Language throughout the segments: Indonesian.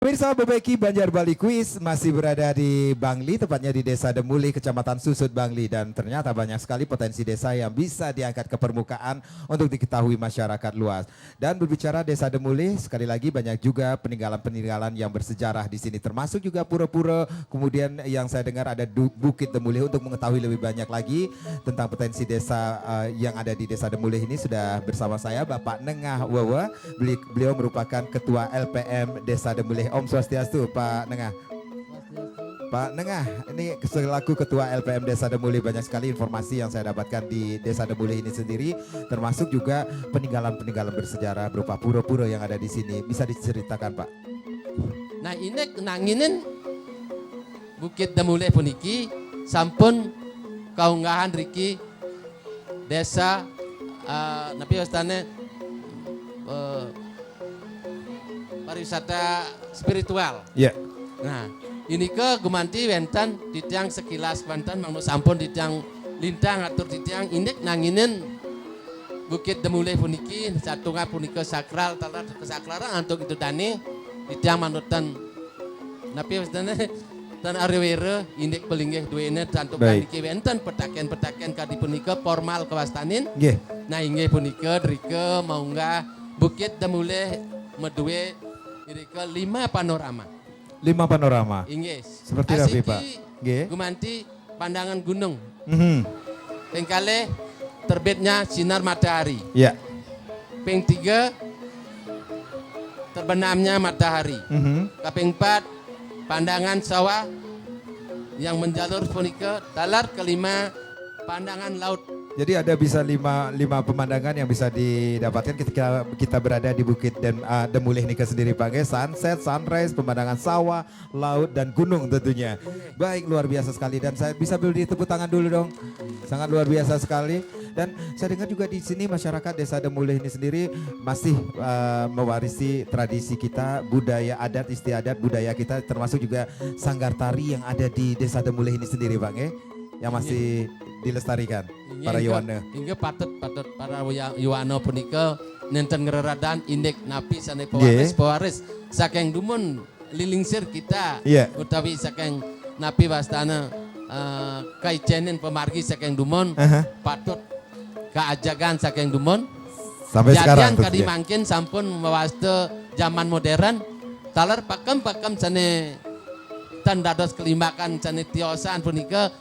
Pemirsa Bebeki Banjar Bali Quiz masih berada di Bangli, tepatnya di Desa Demuli, Kecamatan Susut, Bangli. Dan ternyata banyak sekali potensi desa yang bisa diangkat ke permukaan untuk diketahui masyarakat luas. Dan berbicara Desa Demuli, sekali lagi banyak juga peninggalan-peninggalan yang bersejarah di sini. Termasuk juga pura-pura, kemudian yang saya dengar ada Bukit Demuli. Untuk mengetahui lebih banyak lagi tentang potensi desa yang ada di Desa Demuli ini, sudah bersama saya Bapak Nengah Wawa. Beliau merupakan Ketua LPM Desa Demuli. Om Swastiastu, Pak Nengah. Pak Nengah, ini selaku Ketua LPM Desa Demuli, banyak sekali informasi yang saya dapatkan di Desa Demuli ini sendiri, termasuk juga peninggalan-peninggalan bersejarah berupa pura-pura yang ada di sini. Bisa diceritakan, Pak? Nah, ini nanginin Bukit Demuli puniki sampun kaunggahan riki desa napi wastane pariwisata spiritual. Iya. Nah, ini ke gumanti wenten ditiang sekilas wenten mangut sampun ditiang lintang atur ditiang indek nanginin Bukit Demuli puniki satunga punika sakral talar kesakralan untuk itu dani ditiang manutan napi wastane tan arewere indek pelinggih duene tantuk niki wenten petaken-petaken kadi punika formal kewastanin. Nggih. Nah, inggih punika drike maunggah Bukit Demuli meduwe irika 5 panorama. 5 panorama. Inggih. Seperti apa, Pak? Nggih. Gumanti pandangan gunung. Mhm. Kali terbitnya sinar matahari. Iya. Ping 3 terbenamnya matahari. Kaping 4 pandangan sawah yang menjalur punika. Talar kelima pandangan laut. Jadi ada bisa lima pemandangan yang bisa didapatkan ketika kita berada di Bukit Demuli ini sendiri, Pak. Sunset, sunrise, pemandangan sawah, laut, dan gunung tentunya. Baik, luar biasa sekali. Dan saya bisa beri tepuk tangan dulu dong. Sangat luar biasa sekali. Dan saya dengar juga di sini masyarakat Desa Demuli ini sendiri masih mewarisi tradisi kita, budaya adat istiadat budaya kita, termasuk juga sanggar tari yang ada di Desa Demuli ini sendiri, Bang, yang masih dilestarikan para Yuwana. Hingga patut para Yuwana punika nenten ngereradan indek napi sane pewaris saking dumun lilingsir kita utawi saking napi wastana kaijenen pemargi saking dumun patut keajagan saking dumun sampai sekarang kadi mangkin sampun mewaste zaman modern talar pakem sane tan dados kelimakan sane tiosan punika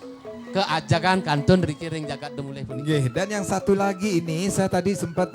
keajakan kantun rikiring jagat Demuli puniki. Dan yang satu lagi ini saya tadi sempat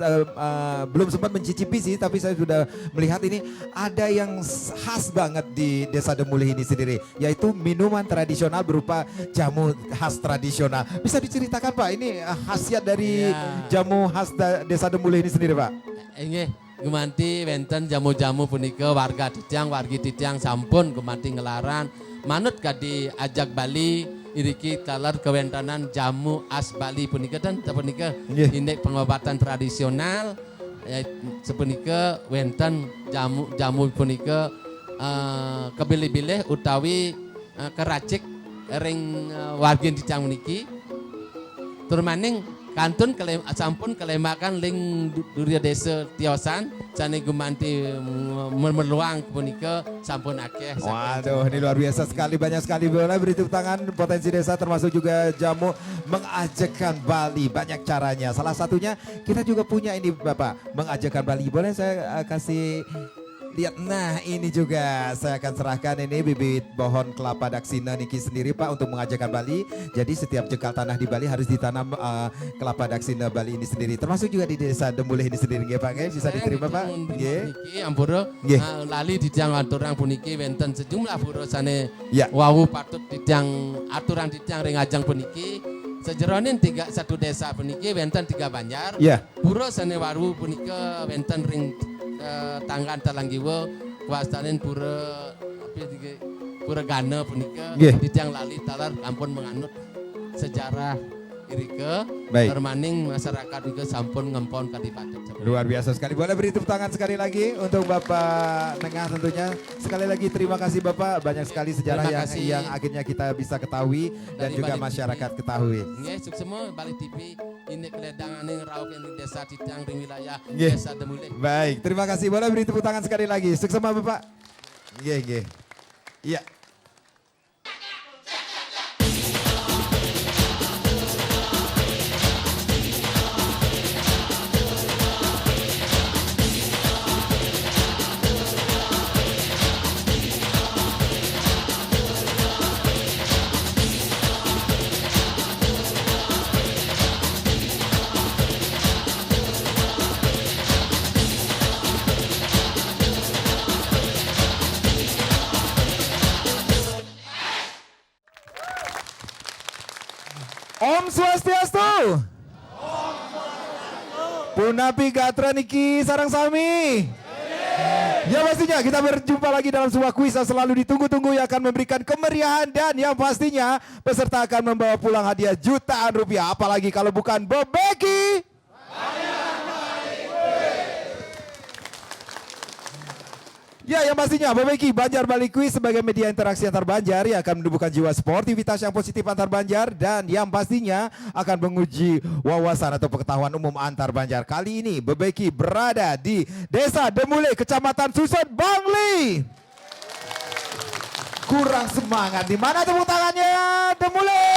belum sempat mencicipi sih, tapi saya sudah melihat ini ada yang khas banget di Desa Demuli ini sendiri, yaitu minuman tradisional berupa jamu khas tradisional. Bisa diceritakan, Pak, ini khasiat dari jamu khas Desa Demuli ini sendiri, Pak? Nggih, gumanti wenten jamu-jamu punika wargi titiang sampun gumanti ngelaran manut kadi ajak Bali iriki talar kewentanan jamu as Bali punika dan punika indek pengobatan tradisional sepunika wenten jamu punika kebilih-bilih utawi keracik ring wargi dicang niki turmaning kantun sampun kelemakan ling duria desa tiosan jane gumanti memeluang punika sampun akeh. Waduh, ini luar biasa sekali, banyak sekali. Boleh beri tepuk tangan potensi desa, termasuk juga jamu mengajakkan Bali, banyak caranya. Salah satunya kita juga punya ini, Bapak, mengajakkan Bali. Boleh saya kasih lihat? Nah, ini juga saya akan serahkan ini bibit pohon kelapa daksina niki sendiri, Pak, untuk mengajakkan Bali. Jadi setiap jengkal tanah di Bali harus ditanam kelapa daksina Bali ini sendiri. Termasuk juga di Desa Demuli ini sendiri, nggih, Pak, bisa diterima, Pak? Nggih. Niki ampura lali ditiang aturan puniki wenten sejumlah pura sane wawu patut ditiang aturan ditiang ring ajang puniki. Sejeronin satu desa puniki wenten 3 banjar. Pura sane waru punika wenten ring tangga talanggiwa kuasanen pura gana punika ditiang lali talar ampun menganut sejarah irike termaning masyarakat juga sampun ngempon kadipaten. Luar biasa sekali. Boleh beri tepuk tangan sekali lagi untuk Bapak Nengah tentunya. Sekali lagi terima kasih, Bapak, banyak sekali sejarah yang akhirnya kita bisa ketahui dan juga masyarakat ketahui. Nggih, suksema Bali TV ini keledangane rauk yang desa Titiang ring wilayah Desa Demuli. Baik, terima kasih. Boleh beri tepuk tangan sekali lagi. Suksema, Bapak. Nggih. Iya. Om Swastiastu. Punapi gatra niki sarang sami. Ya pastinya kita berjumpa lagi dalam sebuah kuis yang selalu ditunggu-tunggu yang akan memberikan kemeriahan dan yang pastinya peserta akan membawa pulang hadiah jutaan rupiah. Apalagi kalau bukan Bebeki. Ya, yang pastinya Bebeki Banjar Bali Quiz sebagai media interaksi antar Banjar yang akan menumbuhkan jiwa sportivitas yang positif antar Banjar dan yang pastinya akan menguji wawasan atau pengetahuan umum antar Banjar. Kali ini Bebeki berada di Desa Demule, Kecamatan Susut, Bangli. Kurang semangat, di mana tepuk tangannya Demule?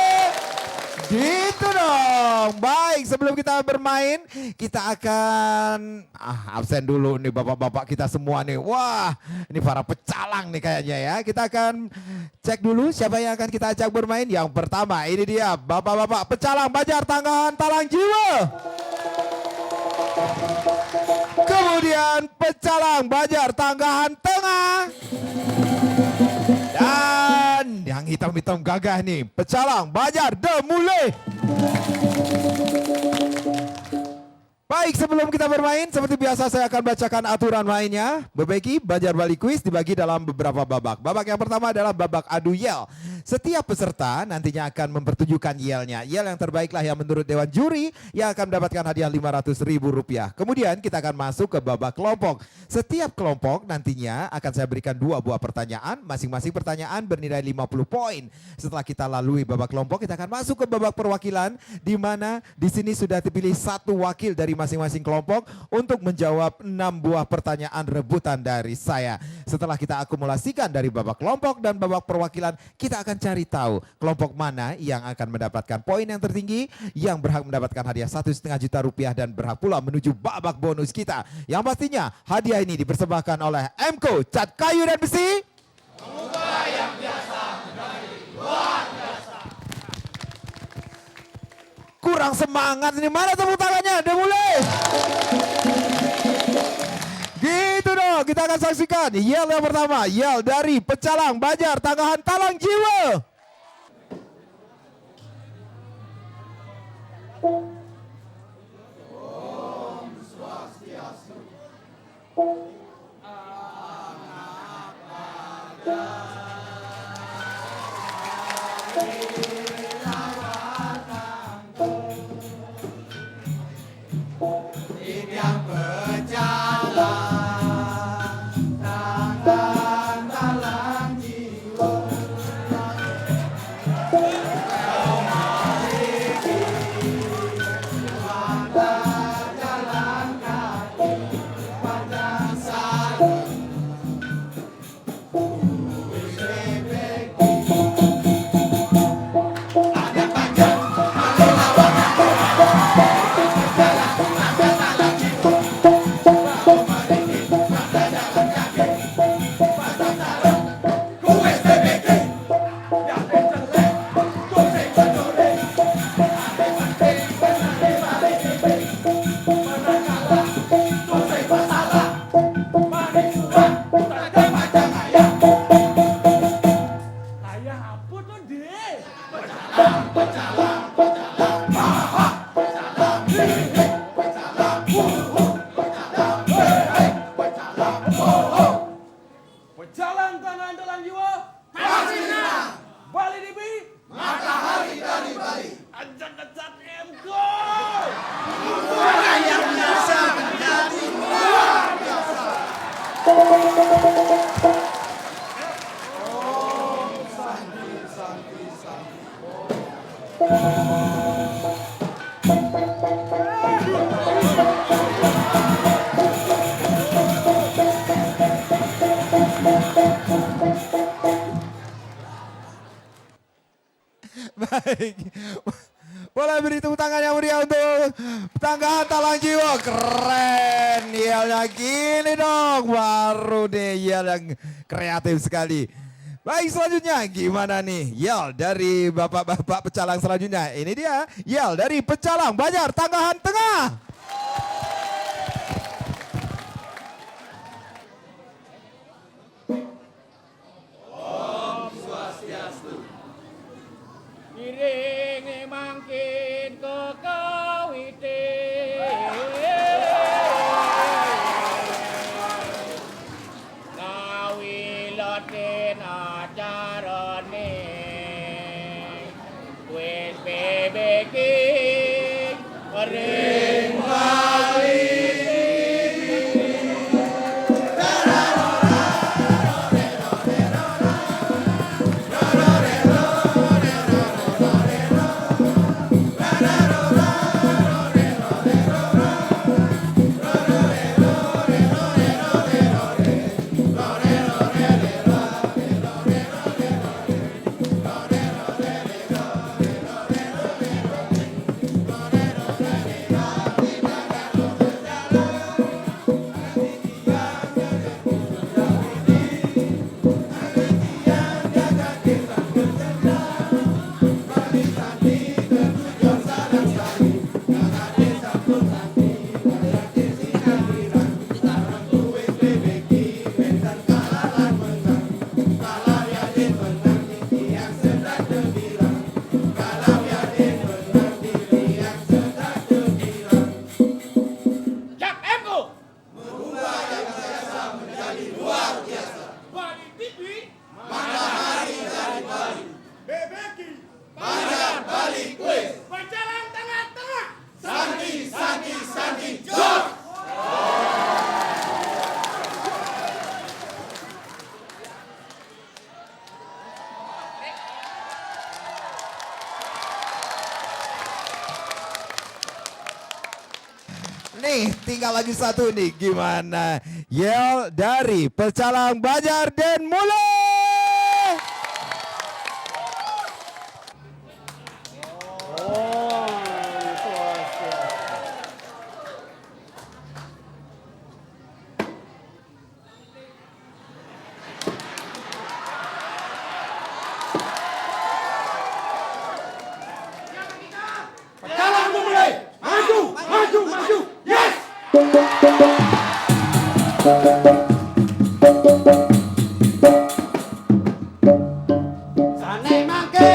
Gitu dong. Baik, sebelum kita bermain, kita akan absen dulu nih bapak-bapak kita semua nih. Wah, ini para pecalang nih kayaknya ya. Kita akan cek dulu siapa yang akan kita ajak bermain. Yang pertama, ini dia bapak-bapak pecalang Banjar Tanggahan Talang Jiwa. Kemudian pecalang Banjar Tanggahan Tengah. Dan yang hitam-hitam gagah nih, pecalang Banjar Demule. Baik, sebelum kita bermain, seperti biasa saya akan bacakan aturan mainnya. Bebeki Banjar Bali Quiz dibagi dalam beberapa babak. Babak yang pertama adalah babak adu yel. Setiap peserta nantinya akan mempertunjukkan yelnya. Yel yang terbaiklah yang menurut Dewan Juri yang akan mendapatkan hadiah Rp500.000. Kemudian kita akan masuk ke babak kelompok. Setiap kelompok nantinya akan saya berikan 2 buah pertanyaan. Masing-masing pertanyaan bernilai 50 poin. Setelah kita lalui babak kelompok, kita akan masuk ke babak perwakilan, di mana di sini sudah dipilih 1 wakil dari masing-masing kelompok untuk menjawab 6 buah pertanyaan rebutan dari saya. Setelah kita akumulasikan dari babak kelompok dan babak perwakilan, kita akan cari tahu kelompok mana yang akan mendapatkan poin yang tertinggi, yang berhak mendapatkan hadiah Rp1,5 juta dan berhak pula menuju babak bonus kita. Yang pastinya hadiah ini dipersembahkan oleh Emco Cat Kayu dan Besi. Mengubah yang biasa menjadi luar biasa. Kurang semangat ini, mana tepuk tangannya? Udah mulai. Gitu dong, kita akan saksikan yel yang pertama, yel dari pecalang Banjar Tanggahan Talang Jiwa. Om Swastiastu. Pecalang Tanggahan Talang Jiwa pasti menang. Bali DB matahari dari Bali. Ajak-ajak Emco. Orang yang biasa menjadi luar biasa. Om Santi Santi Santi. Baik. Boleh beri tepuk tangan yang meriah untuk Tanggahan Talang Jiwo. Keren. Yelnya gini dong. Baru deh yel yang kreatif sekali. Baik, selanjutnya gimana nih yel dari bapak-bapak pecalang selanjutnya. Ini dia yel dari Pecalang Banjar Tanggahan Tengah. Iringi mangkin kekawite ngawilotin acarane wis bebeki ring kali. Nih tinggal lagi satu nih, gimana yel dari Pecalang Banjar dan mulai. Pecalang memulai. Maju, maju, maju. Yes. Sanai mangke.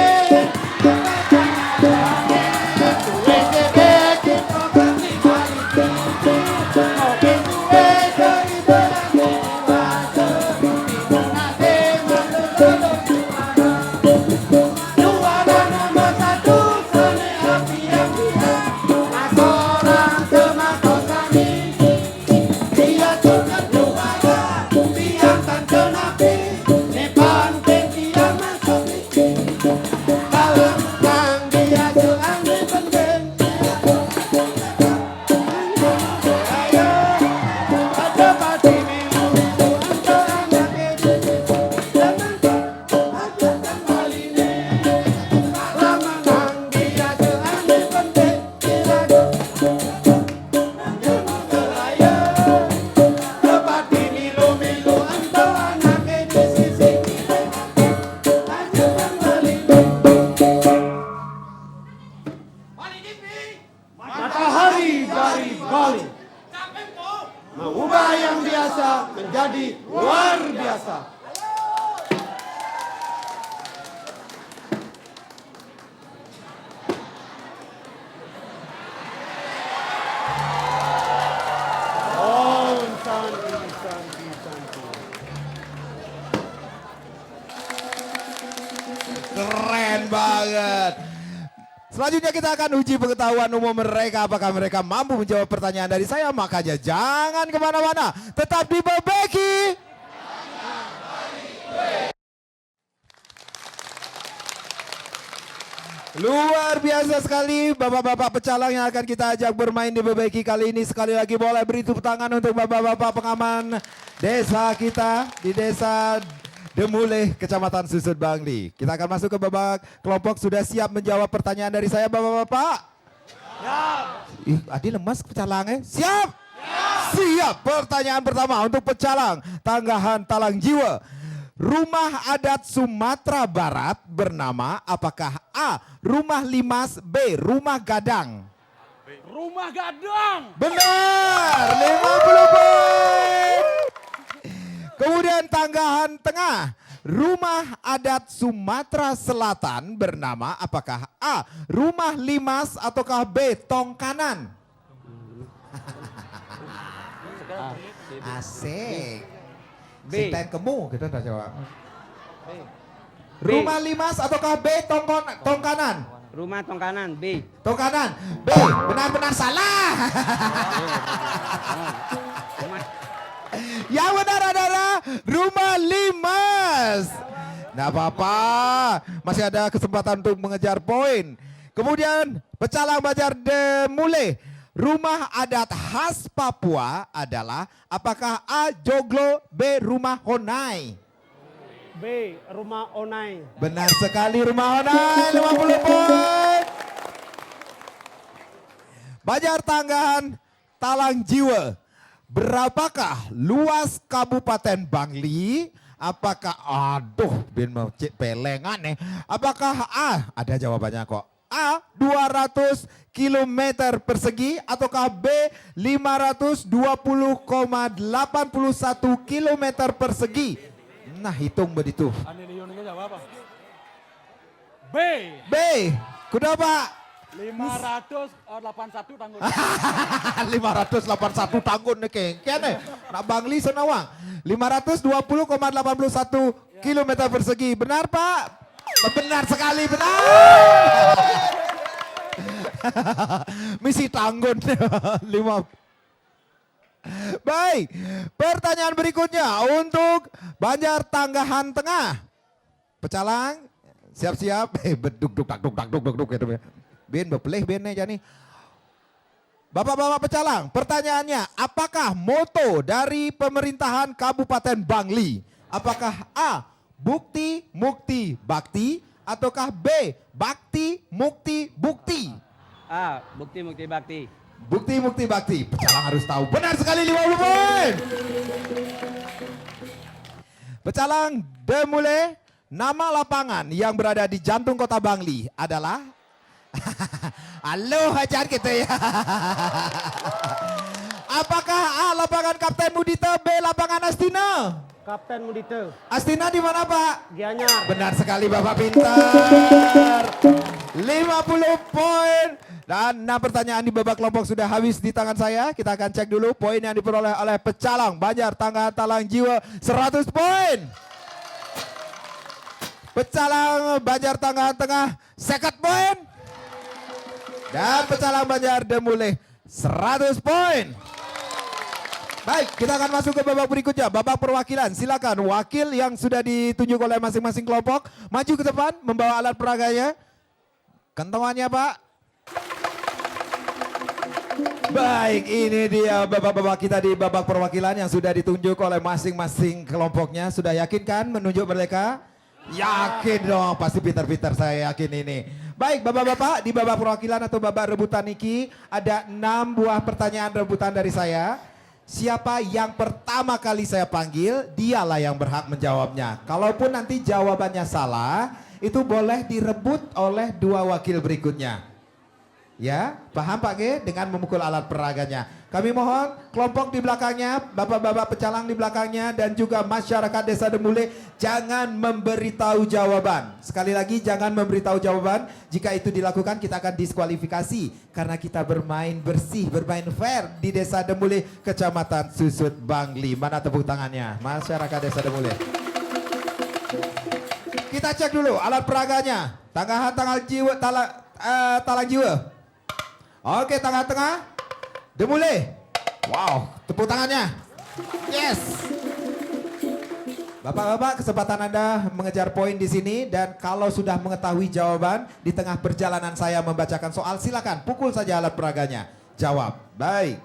Matahari dari Bali mengubah yang biasa menjadi luar biasa. Oh, santi, santi, santi. Keren banget. Selanjutnya kita akan uji pengetahuan umum mereka. Apakah mereka mampu menjawab pertanyaan dari saya? Makanya jangan kemana-mana. Tetap di Bebeki. Luar biasa sekali bapak-bapak pecalang yang akan kita ajak bermain di Bebeki kali ini. Sekali lagi boleh beri tepuk tangan untuk bapak-bapak pengaman desa kita di desa Demulih, Kecamatan Susut Bangli. Kita akan masuk ke babak kelompok. Sudah siap menjawab pertanyaan dari saya Bapak-bapak? Siap. Ih, Adi lemas pecalangnya. Siap? Siap. Pertanyaan pertama untuk pecalang Tanggahan Talang Jiwa. Rumah adat Sumatera Barat bernama apakah A. Rumah Limas, B. Rumah Gadang? Rumah Gadang. Benar, 50 poin. Kemudian Tanggahan Tengah. Rumah adat Sumatera Selatan bernama apakah A. Rumah Limas ataukah B. Tongkanan? Asik. B. Sinten kemu gitu dah jawab. Rumah Limas ataukah B. Tongkanan? Rumah Tongkanan. B. Tongkanan. B. Benar-benar salah. Yang benar adalah Rumah Limas. Nggak apa-apa, masih ada kesempatan untuk mengejar poin. Kemudian pecalang Banjar Demulih. Rumah adat khas Papua adalah apakah A. Joglo, B. Rumah Honai? B. Rumah Onai. Benar sekali, Rumah Honai, 50 poin. Banjar Tanggahan Talang Jiwa. Berapakah luas Kabupaten Bangli? Apakah, aduh, bin mau cek pelengan nih. Apakah A, ada jawabannya kok. A, 200 km persegi ataukah B, 520,81 km persegi? Nah, hitung begitu. B. B, kuda Pak. 581 tanggung. 581 tanggun nih kengken nih. Nak Bangli Senawang. 520,81 km persegi. Benar Pak? Benar sekali, benar. Misi tanggun. 5. Baik, pertanyaan berikutnya untuk Banjar Tanggahan Tengah. Pecalang, siap-siap. Beduk duk gitu. Ben bepelih ben jani. Bapak-bapak pecalang, pertanyaannya, apakah moto dari pemerintahan Kabupaten Bangli? Apakah A. Bukti, mukti, bakti, ataukah B. Bakti, mukti, bukti? A. Bukti, mukti, bakti. Bukti, mukti, bakti. Pecalang harus tahu. Benar sekali, 50 poin. Pecalang Demulih, nama lapangan yang berada di jantung kota Bangli adalah halo hajar gitu ya. Apakah A. Lapangan Kapten Mudita, B. Lapangan Astina? Kapten Mudita. Astina di mana Pak? Gianyar. Benar sekali Bapak pintar. 50 poin. Dan 6 pertanyaan di babak kelompok sudah habis di tangan saya. Kita akan cek dulu poin yang diperoleh oleh pecalang Banjar Tanggahan Talang Jiwa 100 poin. Pecalang Banjar Tanggahan Tengah 50 poin. Dan pecalang Banjar Demulih 100 poin. Baik, kita akan masuk ke babak berikutnya, babak perwakilan. Silakan wakil yang sudah ditunjuk oleh masing-masing kelompok maju ke depan membawa alat peraganya. Kentongannya Pak. Baik, ini dia bapak-bapak kita di babak perwakilan yang sudah ditunjuk oleh masing-masing kelompoknya. Sudah yakin kan menunjuk mereka? Yakin dong, pasti pintar-pintar, saya yakin ini. Baik, bapak-bapak di babak perwakilan atau babak rebutan Niki ada 6 buah pertanyaan rebutan dari saya. Siapa yang pertama kali saya panggil, dialah yang berhak menjawabnya. Kalaupun nanti jawabannya salah, itu boleh direbut oleh 2 wakil berikutnya. Ya, paham Pak G? Dengan memukul alat peraganya. Kami mohon kelompok di belakangnya, bapak-bapak pecalang di belakangnya, dan juga masyarakat Desa Demulih jangan memberitahu jawaban. Sekali lagi jangan memberitahu jawaban. Jika itu dilakukan kita akan diskualifikasi. Karena kita bermain bersih, bermain fair di Desa Demulih, Kecamatan Susut Bangli. Mana tepuk tangannya masyarakat Desa Demulih. Kita cek dulu alat peraganya. Tanggahan Talang Jiwa, Talang Jiwa. Oke, tengah-tengah. Demulih. Wow, tepuk tangannya. Yes. Bapak-bapak, kesempatan Anda mengejar poin di sini, dan kalau sudah mengetahui jawaban di tengah perjalanan saya membacakan soal, silakan pukul saja alat peraganya. Jawab. Baik.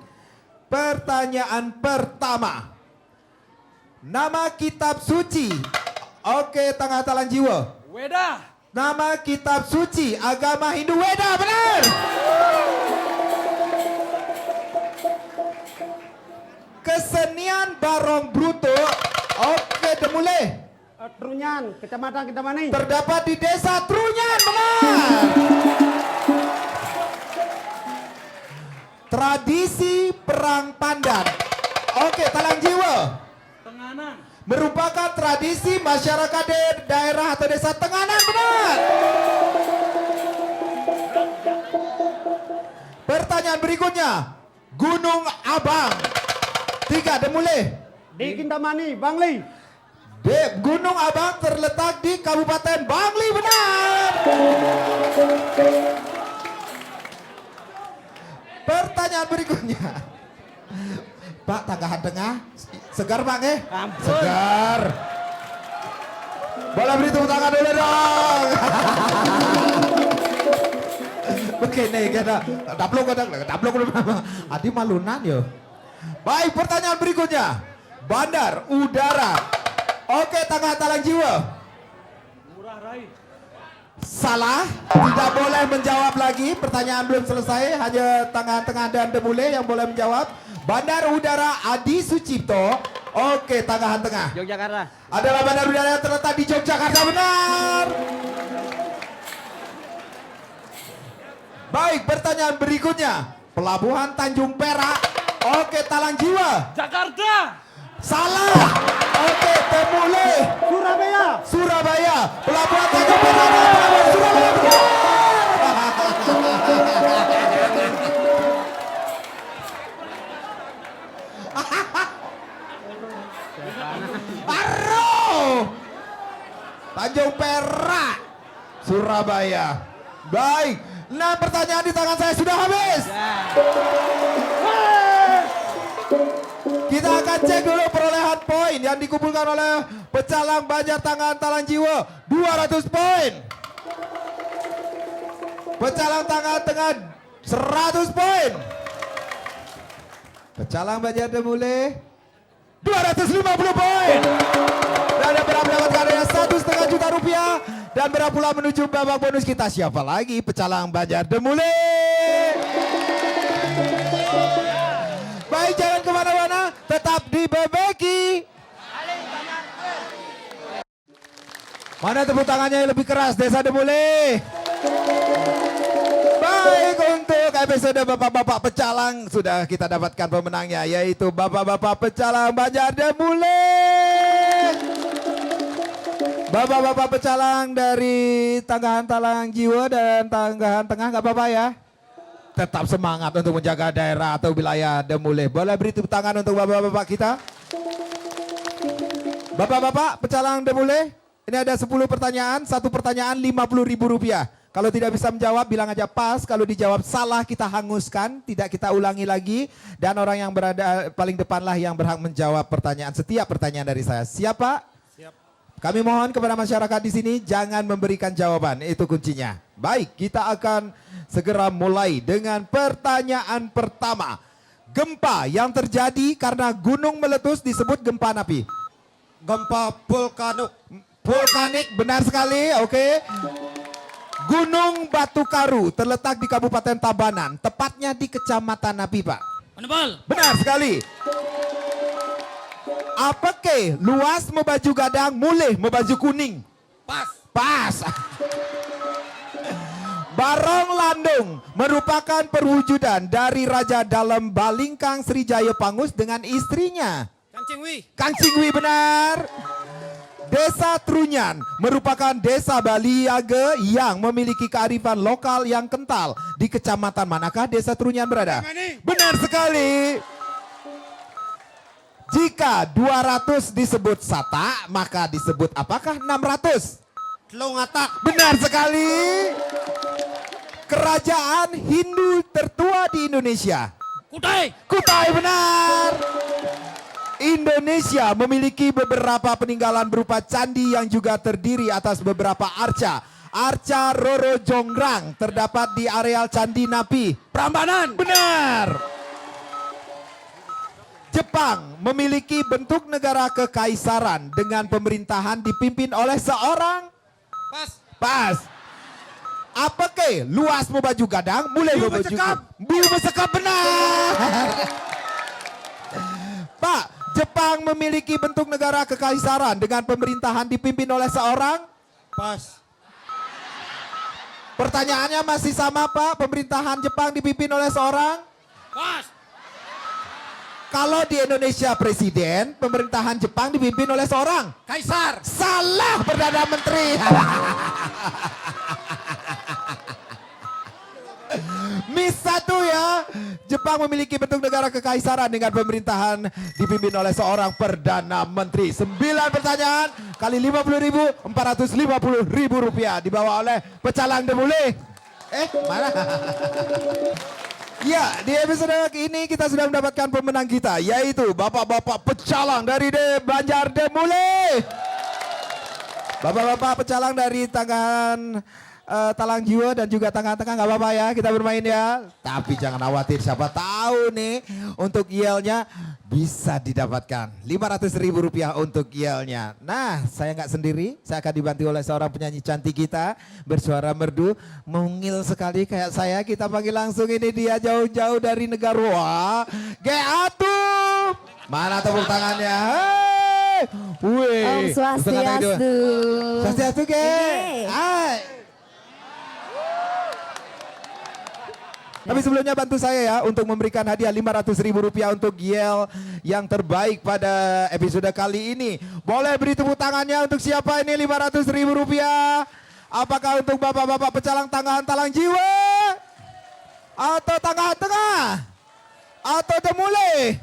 Pertanyaan pertama. Nama kitab suci. Oke, Tengah Talang Jiwa. Weda. Nama kitab suci agama Hindu Weda, benar. Kesenian Barong Bruto. Oke, Demule. Trunyan, Kecamatan Kintamani. Terdapat di Desa Trunyan, benar. Tradisi Perang Pandan. Oke, Talang Jiwa. Tenganan. Merupakan tradisi masyarakat daerah atau desa Tenganan, benar. Pertanyaan berikutnya. Gunung Abang. 3, Demule. Di Kintamani, Bangli. Gunung Abang terletak di Kabupaten Bangli, benar. Pertanyaan berikutnya. Pak, Tanggahan Tengah, segar Pak ya? Ampun. Segar. Boleh beri tepuk tangan dulu dong. Begini kita taplok Adi malunan yo. Baik, pertanyaan berikutnya. Bandar udara. Oke, Tengah Talang Jiwa. Murah Rai. Salah, tidak boleh menjawab lagi. Pertanyaan belum selesai, hanya Tengah dan Demule yang boleh menjawab. Bandar udara Adi Sucipto. Oke, Tengah. Yogyakarta. Adalah bandar udara yang terletak di Yogyakarta, benar. Baik, pertanyaan berikutnya. Pelabuhan Tanjung Perak. Oke, Talang Jiwa. Jakarta. Salah. Oke, Demule. Surabaya. Pelabuhan Tanjung Perak. Pelabuhan Surabaya, benar. Tanjung Perak, Surabaya. Baik, nah pertanyaan di tangan saya sudah habis. Kita akan cek dulu perolehan poin yang dikumpulkan oleh pecalang Banjar Tangahan Talang Jiwa. 200 poin. Pecalang Tangahan Tengah 100 poin. Pecalang Banjar Demule 250 poin. Dan yang berhak mendapatkan hadiah 1,5 juta rupiah. Dan berhak pula menuju babak bonus kita. Siapa lagi? Pecalang Banjar Demule. Baik, jangan kemana-mana. Tetap di Bebeki. Mana tepuk tangannya yang lebih keras? Desa Demule. Baik, untuk episode Bapak-Bapak Pecalang sudah kita dapatkan pemenangnya, yaitu Bapak-Bapak Pecalang Banjar Demule. Bapak-bapak pecalang dari Tanggahan Talang Jiwa dan Tanggahan Tengah, nggak apa-apa ya? Tetap semangat untuk menjaga daerah atau wilayah Demule. Boleh beri tepuk tangan untuk bapak-bapak kita? Bapak-bapak pecalang Demule, ini ada 10 pertanyaan, satu pertanyaan Rp50.000. Kalau tidak bisa menjawab, bilang aja pas. Kalau dijawab salah, kita hanguskan, tidak kita ulangi lagi. Dan orang yang berada paling depanlah yang berhak menjawab pertanyaan, setiap pertanyaan dari saya. Siapa? Kami mohon kepada masyarakat di sini jangan memberikan jawaban, itu kuncinya. Baik, kita akan segera mulai dengan pertanyaan pertama. Gempa yang terjadi karena gunung meletus disebut gempa napi. Gempa vulkanik, benar sekali, oke. Gunung Batu Karu terletak di Kabupaten Tabanan, tepatnya di Kecamatan Napi, Pak. Benar sekali. Apa ke luas membaju gadang mulih membaju kuning? Pas. Barong Landung merupakan perwujudan dari Raja Dalem Balingkang Srijaya Pangus dengan istrinya. Kancing Wi, benar. Desa Trunyan merupakan desa Baliage yang memiliki kearifan lokal yang kental. Di kecamatan manakah desa Trunyan berada? Benar sekali. Jika 200 disebut sata, maka disebut apakah 600? Telungatak. Benar sekali. Kerajaan Hindu tertua di Indonesia. Kutai, benar. Indonesia memiliki beberapa peninggalan berupa candi yang juga terdiri atas beberapa arca. Arca Roro Jonggrang terdapat di areal Candi Napi. Prambanan. Benar. Jepang memiliki bentuk negara kekaisaran dengan pemerintahan dipimpin oleh seorang. Pas. Apa ke? Luas mau baju gadang, mulai mau baju. Biu bersekap benar. Pak, Jepang memiliki bentuk negara kekaisaran dengan pemerintahan dipimpin oleh seorang. Pas. Pertanyaannya masih sama Pak, pemerintahan Jepang dipimpin oleh seorang. Pas. Kalau di Indonesia presiden, pemerintahan Jepang dipimpin oleh seorang. Kaisar. Salah, Perdana Menteri. Miss 1 ya. Jepang memiliki bentuk negara kekaisaran dengan pemerintahan dipimpin oleh seorang Perdana Menteri. 9 pertanyaan kali 50.000, 450.000 rupiah dibawa oleh Pecalang Demulih. Mana? Ya, di episode ini kita sudah mendapatkan pemenang kita, yaitu Bapak-Bapak Pecalang dari Banjar Demulih. Bapak-bapak pecalang dari tangan Talang Jiwa dan juga tengah-tengah, nggak apa-apa ya kita bermain ya. Tapi jangan khawatir, siapa tahu nih untuk yelnya bisa didapatkan. 500.000 rupiah untuk yelnya. Nah, saya nggak sendiri, saya akan dibantu oleh seorang penyanyi cantik kita bersuara merdu, mungil sekali kayak saya. Kita panggil langsung ini dia jauh-jauh dari negara. Wah, Geatu. Mana tepuk tangannya? Hey. Wih. Om Swastiastu. Swastiastu Ge. Hai. Tapi sebelumnya bantu saya ya untuk memberikan hadiah 500.000 rupiah untuk Yel yang terbaik pada episode kali ini. Boleh beri tepuk tangannya untuk siapa ini 500.000 rupiah? Apakah untuk bapak-bapak pecalang tanggahan Talang Jiwa? Atau tanggahan tengah? Atau Demulih?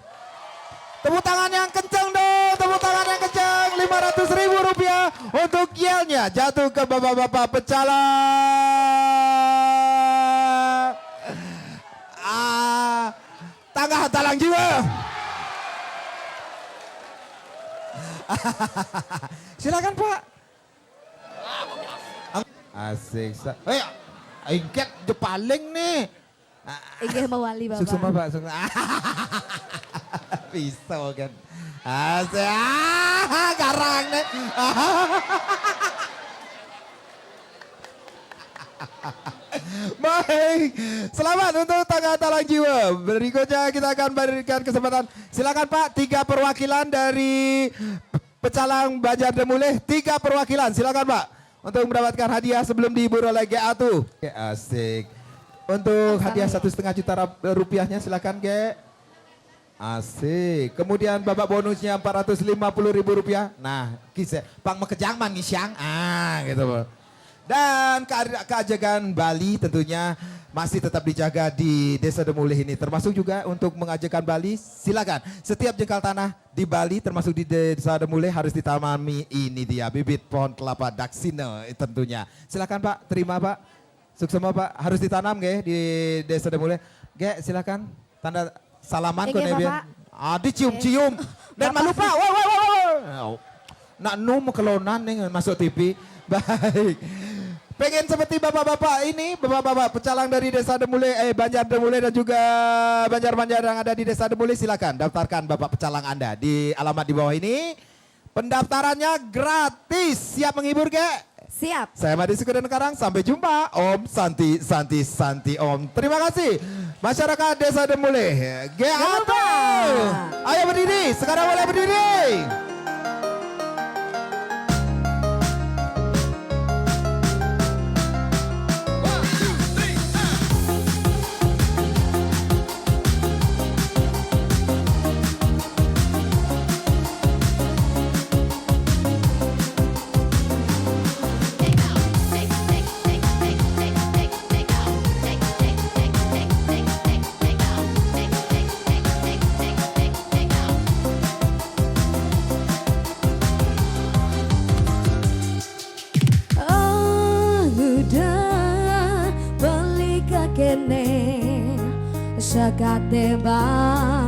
Tepuk tangan yang kencang dong, tepuk tangan yang kencang. 500.000 rupiah untuk Yelnya jatuh ke bapak-bapak pecalang. Tanggahan Talang Jiwa. Silakan Pak. Asik. Ingket jepaling nih. Ingin mewali Bapak. Suksema Pak. Pisau kan. Asik. Garang nih. Baik, selamat untuk tangga Talang Jiwa. Berikutnya kita akan berikan kesempatan. Silakan Pak, 3 perwakilan dari Pecalang Banjar Demulih. 3 perwakilan, silakan Pak. Untuk mendapatkan hadiah sebelum dihibur oleh Geatu. Asik. Untuk hadiah 1,5 juta rupiahnya silakan Ge. Asik. Kemudian babak bonusnya 450.000 rupiah. Nah, kisah pang mekejang man ngisyang. Gitu Pak. Dan keajakan Bali tentunya masih tetap dijaga di Desa Demulih ini. Termasuk juga untuk mengajakan Bali, silakan. Setiap jengkal tanah di Bali termasuk di Desa Demulih harus ditanami ini dia bibit pohon kelapa daksina tentunya. Silakan Pak, terima Pak. Suksema Pak, harus ditanam ge di Desa Demulih. Ge silakan tanda salaman ke Nebian. Dicium-cium. Dan malu Pak. Wow. Nak nu kelonan nih masuk TV. Baik. Pengen seperti bapak-bapak ini, bapak-bapak pecalang dari Desa Demulih, Banjar Demulih dan juga Banjar-Banjar yang ada di Desa Demulih, silakan daftarkan bapak pecalang Anda di alamat di bawah ini. Pendaftarannya gratis. Siap menghibur, Ge? Siap. Saya Madi Sukudan Karang, sampai jumpa. Om Santi, Santi, Santi, Om. Terima kasih. Masyarakat Desa Demulih. Ge apa? Ayo berdiri, sekarang boleh berdiri. Kene sakate bang